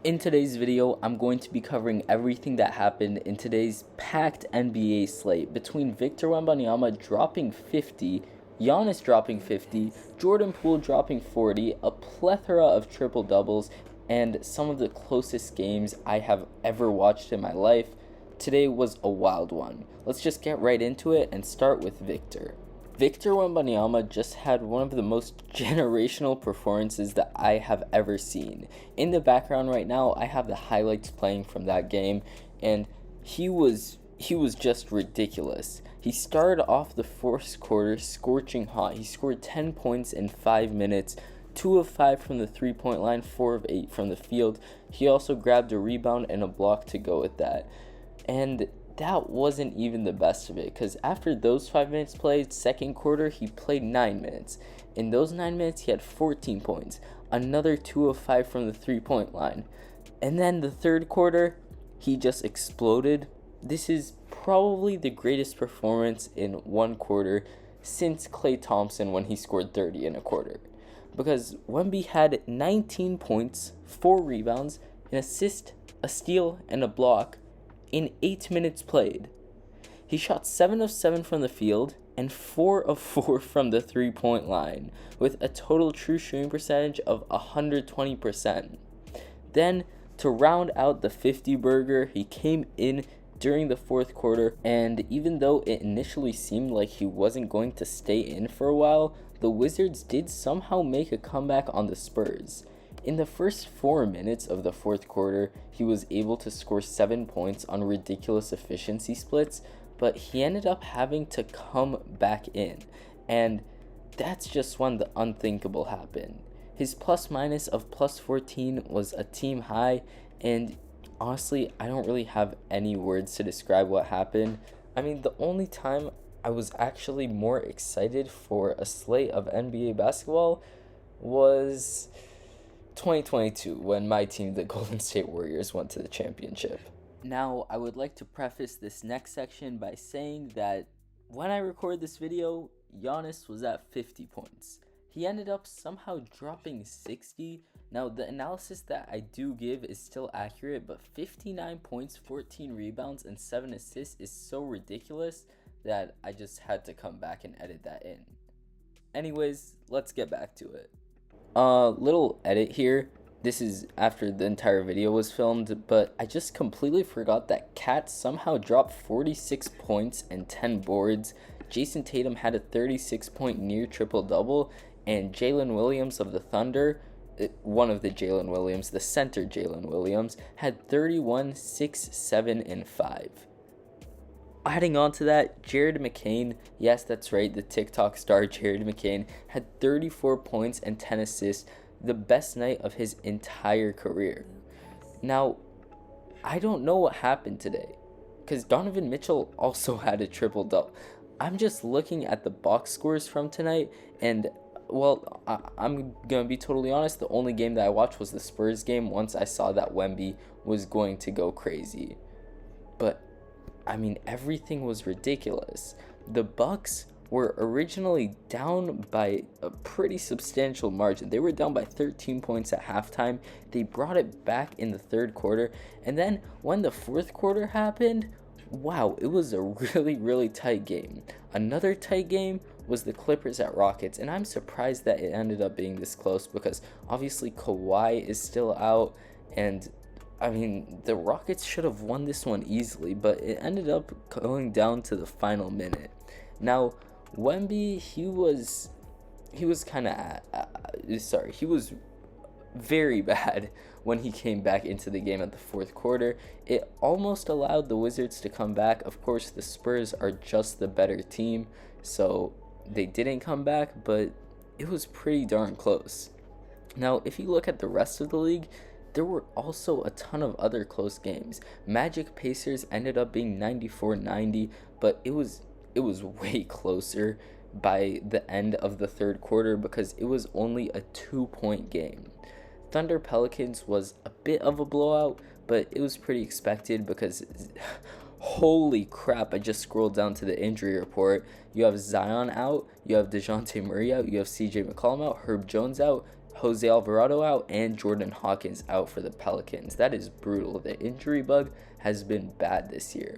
In today's video, I'm going to be covering everything that happened in today's packed NBA slate between Victor Wembanyama dropping 50, Giannis dropping 50, Jordan Poole dropping 40, a plethora of triple-doubles, and some of the closest games I have ever watched in my life. Today was a wild one. Let's just get right into it and start with Victor. Victor Wembanyama just had one of the most generational performances that I have ever seen. In the background right now, I have the highlights playing from that game, and he was just ridiculous. He started off the fourth quarter scorching hot. He scored 10 points in 5 minutes, 2 of 5 from the three-point line, 4 of 8 from the field. He also grabbed a rebound and a block to go with that. And that wasn't even the best of it, because after those 5 minutes played, second quarter, he played 9 minutes. In those 9 minutes, he had 14 points, another 2 of 5 from the three-point line. And then the third quarter, he just exploded. This is probably the greatest performance in one quarter since Klay Thompson when he scored 30 in a quarter. Because Wemby had 19 points, 4 rebounds, an assist, a steal, and a block in 8 minutes played. He shot 7 of 7 from the field and 4 of 4 from the three-point line, with a total true shooting percentage of 120%. Then, to round out the 50 burger, he came in during the fourth quarter, and even though it initially seemed like he wasn't going to stay in for a while, the Wizards did somehow make a comeback on the Spurs. In the first 4 minutes of the fourth quarter, he was able to score 7 points on ridiculous efficiency splits, but he ended up having to come back in, and that's just when the unthinkable happened. His plus minus of plus 14 was a team high, and honestly, I don't really have any words to describe what happened. I mean, the only time I was actually more excited for a slate of NBA basketball was 2022, when my team, the Golden State Warriors, went to the championship. Now, I would like to preface this next section by saying that when I record this video, Giannis was at 50 points. He ended up somehow dropping 60. Now, the analysis that I do give is still accurate, but 59 points, 14 rebounds, and 7 assists is so ridiculous that I just had to come back and edit that in. Anyways, let's get back to it. Little edit here. This is after the entire video was filmed, but I just completely forgot that Cat somehow dropped 46 points and 10 boards. Jason Tatum had a 36-point near triple-double, and Jalen Williams of the Thunder, one of the Jalen Williams, the center Jalen Williams, had 31, 6, 7, and 5. Adding on to that, Jared McCain, yes, that's right, the TikTok star Jared McCain, had 34 points and 10 assists, the best night of his entire career. Now, I don't know what happened today, because Donovan Mitchell also had a triple-double. I'm just looking at the box scores from tonight, and, well, I'm going to be totally honest, the only game that I watched was the Spurs game once I saw that Wemby was going to go crazy. But I mean, everything was ridiculous. The Bucks were originally down by a pretty substantial margin. They were down by 13 points at halftime. They brought it back in the third quarter. And then when the fourth quarter happened, wow, it was a really, really tight game. Another tight game was the Clippers at Rockets. And I'm surprised that it ended up being this close because obviously Kawhi is still out, and I mean, the Rockets should have won this one easily, but it ended up going down to the final minute. Now, Wemby, he was very bad when he came back into the game at the fourth quarter. It almost allowed the Wizards to come back. Of course, the Spurs are just the better team, so they didn't come back, but it was pretty darn close. Now, if you look at the rest of the league, there were also a ton of other close games. Magic Pacers ended up being 94-90, but it was way closer by the end of the third quarter because it was only a 2-point game. Thunder Pelicans was a bit of a blowout, but it was pretty expected because holy crap, I just scrolled down to the injury report. You have Zion out, you have DeJounte Murray out, you have CJ McCollum out, Herb Jones out, Jose Alvarado out and Jordan Hawkins out for the Pelicans. That is brutal. The injury bug has been bad this year.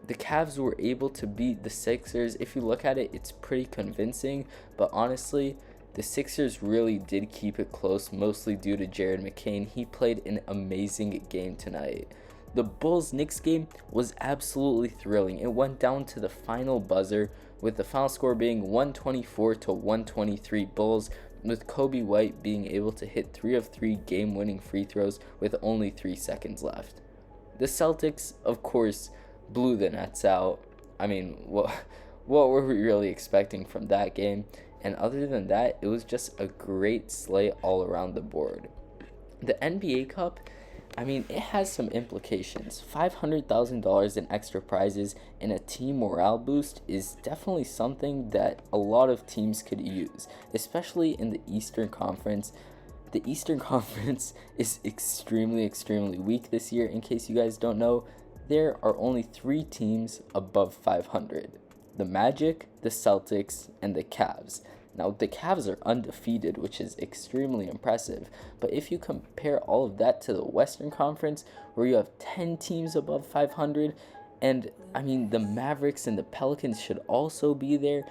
The Cavs were able to beat the Sixers. If you look at it, it's pretty convincing, but honestly, the Sixers really did keep it close, mostly due to Jared McCain. He played an amazing game tonight. The Bulls-Knicks game was absolutely thrilling. It went down to the final buzzer, with the final score being 124 to 123 Bulls, with Kobe White being able to hit 3 of 3 game-winning free throws with only 3 seconds left. The Celtics, of course, blew the Nets out. I mean, what were we really expecting from that game? And other than that, it was just a great slate all around the board. The NBA Cup, I mean, it has some implications. $500,000 in extra prizes and a team morale boost is definitely something that a lot of teams could use, especially in the Eastern Conference. The Eastern Conference is extremely weak this year. In case you guys don't know, there are only 3 teams above 500. The Magic, the Celtics, and the Cavs. Now, the Cavs are undefeated, which is extremely impressive. But if you compare all of that to the Western Conference, where you have 10 teams above 500, and, I mean, the Mavericks and the Pelicans should also be there,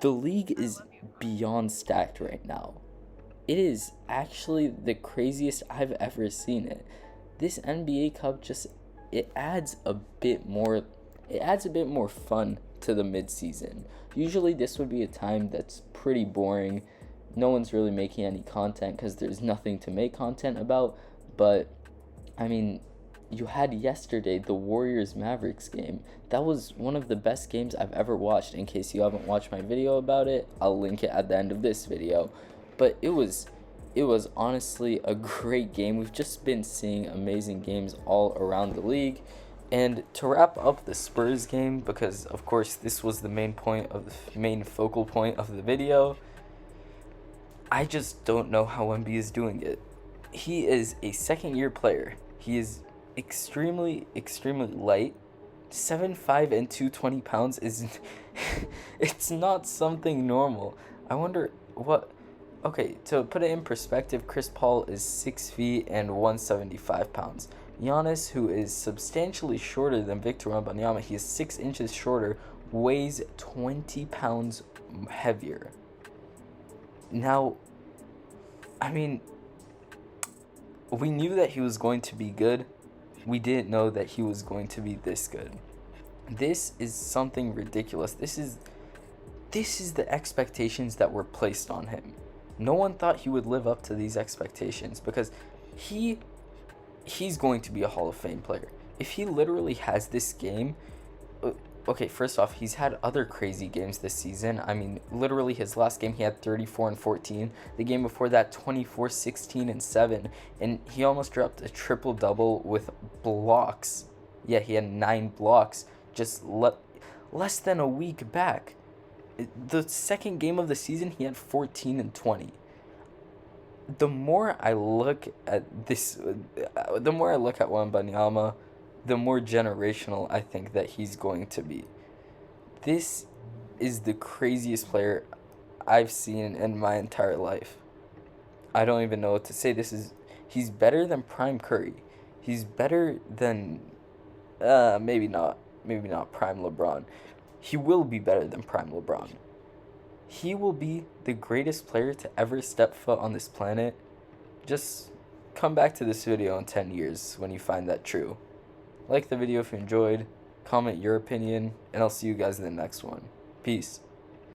the league is beyond stacked right now. It is actually the craziest I've ever seen it. This NBA Cup it adds a bit more fun to the midseason. Usually this would be a time that's pretty boring. No one's really making any content because there's nothing to make content about. But, I mean, you had yesterday the Warriors-Mavericks game. That was one of the best games I've ever watched. In case you haven't watched my video about it, I'll link it at the end of this video. But it was honestly a great game. We've just been seeing amazing games all around the league. And to wrap up the Spurs game, because of course this was the main focal point of the video, I just don't know how Wemby is doing it. He is a second-year player. He is extremely light. 7'5" and 220 pounds is it's not something normal. I wonder what. Okay, to put it in perspective, Chris Paul is 6 feet and 175 pounds. Giannis, who is substantially shorter than Victor Wembanyama, he is 6 inches shorter, weighs 20 pounds heavier. Now, I mean, we knew that he was going to be good. We didn't know that he was going to be this good. This is something ridiculous. This is the expectations that were placed on him. No one thought he would live up to these expectations because he's going to be a Hall of Fame player. If he literally has this game, okay, first off, he's had other crazy games this season. I mean, literally his last game he had 34 and 14. The game before that, 24, 16, and 7. And he almost dropped a triple-double with blocks. Yeah, he had 9 blocks just less than a week back. The second game of the season, he had 14 and 20. The more I look at Wembanyama, the more generational I think that he's going to be. This is the craziest player I've seen in my entire life. I don't even know what to say. He's better than Prime Curry. He's better than maybe not Prime LeBron. He will be better than Prime LeBron. He will be the greatest player to ever step foot on this planet. Just come back to this video in 10 years when you find that true. Like the video if you enjoyed, comment your opinion, and I'll see you guys in the next one. Peace.